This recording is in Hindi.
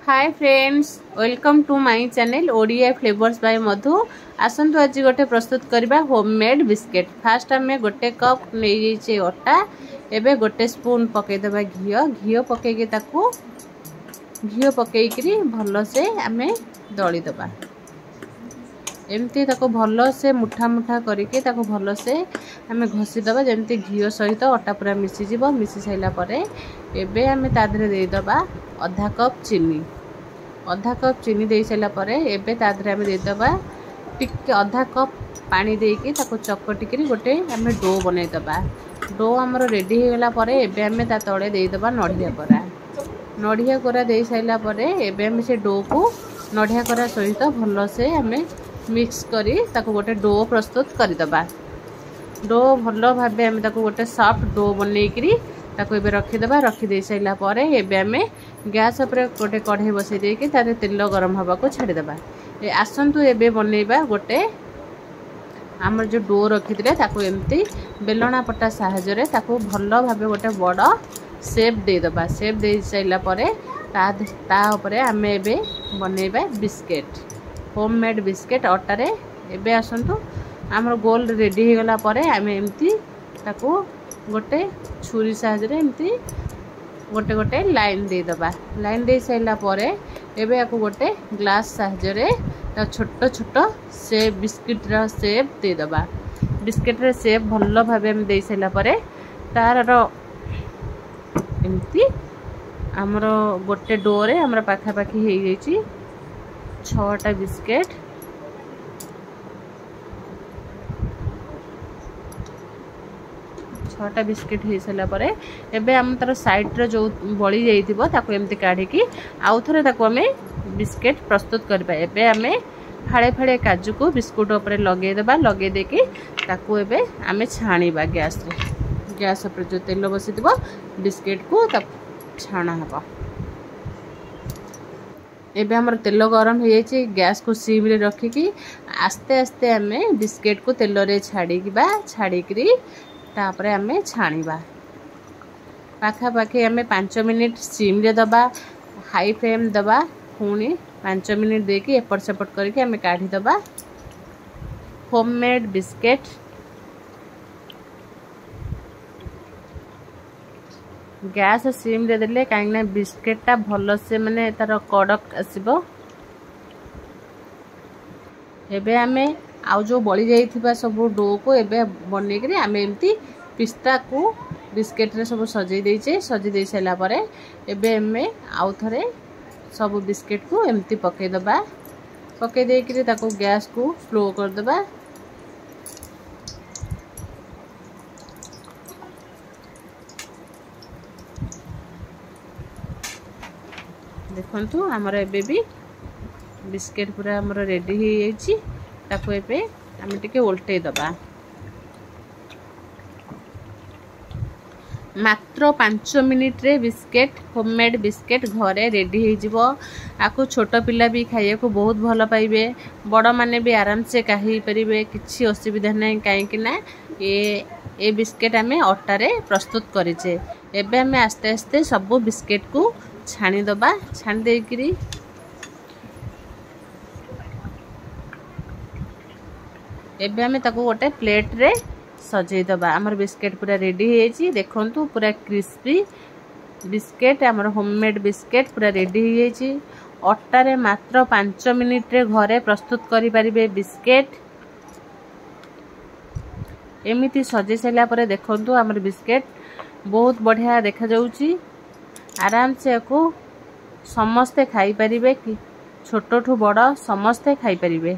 Hi friends, welcome to my channel Odia flavours by Madhu. आसंतु आज गोटे प्रस्तुत करबा होममेड बिस्किट। फास्ट आमे गोटे कप नै जे अटा एबे गोटे स्पून पके देबा घियो पके ताकू घियो पके करी भलो से आमे दळी देबा। एमती ताको भलो से मुठा मुठा करके ताको भलो से आमे घसी देबा जेमती घियो सहित अटा पूरा मिसी जीवो। मिसी सैला परे एबे आमे तादरे दे देबा आधा कप चीनी दे सैला परे एबे तादरे आमे दे देबा टिक आधा कप पानी देकी ताको चकटी करी गोटे आमे डो बनै देबा। डो हमर रेडी हो गला परे एबे आमे ता तळे दे देबा नडिया कोरा दे सैला परे एबे आमे से डो को नडिया कोरा सहित भलो से आमे मिक्स करी ताको गोटे डो प्रस्तुत करि दबा। डो भलो भाबे आमे ताको गोटे सॉफ्ट डो बनै करी ताको एबे रखि दबा। रखि दे सैला परे एबे आमे गैस ऊपर गोटे कढ़ाई बसै देकी तारे तेल गरम हवा को छाड़ी दबा। ए आसंतु एबे बनैबा गोटे हमर जो डो रखिथिले ताको एमती बेलना पट्टा सहायता रे ताको भलो भाबे गोटे बड़ शेप दे दबा। शेप दे सैला परे ता ऊपर आमे एबे बनैबा बिस्किट, होममेड बिस्किट अटा रे। एबे आसंतु हमर गोल रेडी हो गला परे आमे एमती ताको गोटे छुरी सहायता रे एमती गोटे गोटे लाइन दे दबा। लाइन दे सैला परे एबे आको गोटे ग्लास सहायता रे ता छोटो छोटो शेप बिस्किट रा शेप दे दबा। बिस्किट रे शेप भलो भाबे हम दे सैला परे तार एमती हमरो गोटे डो रे हमरा पाखा पाखी हे जाईची 6टा बिस्किट। हो सला परे एबे हम तार साइड रे जो बळी जाईथिबो ताको एमती काढी की आउ थरे ताको हमें बिस्किट प्रस्तुत करबा। एबे हमें फाळे फाळे काजू को बिस्कुट ऊपर लगे देबा। लगे देकी ताको एबे हमें छाणीबा गैस रे। गैस ऊपर जो तेल बसिथिबो बिस्किट को ता छाणा हबा। एबे हमर तेल गरम हो जाइए। गैस को सिम रे रखी की आस्ते आस्ते हमें बिस्किट को तेल रे छाड़ी करी तापरे हमें छाणीबा। पाखा पाखी हमें 5 मिनिट सिम रे दबा, हाई फ्लेम दबा, पुणी 5 मिनिट देकी एपट सेपट करके हमें काढ़ी दबा। होममेड बिस्किट गैस सिम रे देले काईना बिस्किट टा भलो से माने तार कड़क आसीबो। एबे हमें आउ जो बळी जाईथिबा सब डो को एबे बनै करी हमें एमती पिस्ता को बिस्किट रे सब सजै देइचे। सजै दे सैला परे एबे हमें आउ थरे सब बिस्किट को एमती पके दबा। पके दे करी ताको गैस को स्लो कर दबा। देखंतु हमर एबे भी बिस्किट पूरा हमर रेडी हो जाईची। ताको एबे हम टिके उल्टे दबा। मात्र 5 मिनिट रे बिस्किट होममेड बिस्किट घरे रेडी हो जिवो। आको छोट पिला भी खाइया को बहुत भलो पाइबे, बड़ माने भी आराम से खाई परिबे, किछि असुविधा नै। काहे कि ना ए बिस्किट हमें अटा रे प्रस्तुत करिचे। एबे हमें आस्ते आस्ते सब बिस्किट को छाणी दबा। छाणी दे करी एबे हमें ताको गोटे प्लेट रे सजै दबा। हमर बिस्किट पूरा रेडी हो जाईची। देखंतु पूरा क्रिस्पी बिस्किट हमर होममेड बिस्किट पूरा रेडी हो जाईची। अटा रे मात्र 5 मिनिट रे घरे प्रस्तुत करि परिबे बिस्किट। एमिति सजै सैला परे देखंतु हमर बिस्किट बहुत बढ़िया देखा जाउची। आराम से को समस्ते खाई परिबे, कि छोटो ठू बड़ समस्ते खाई परिबे।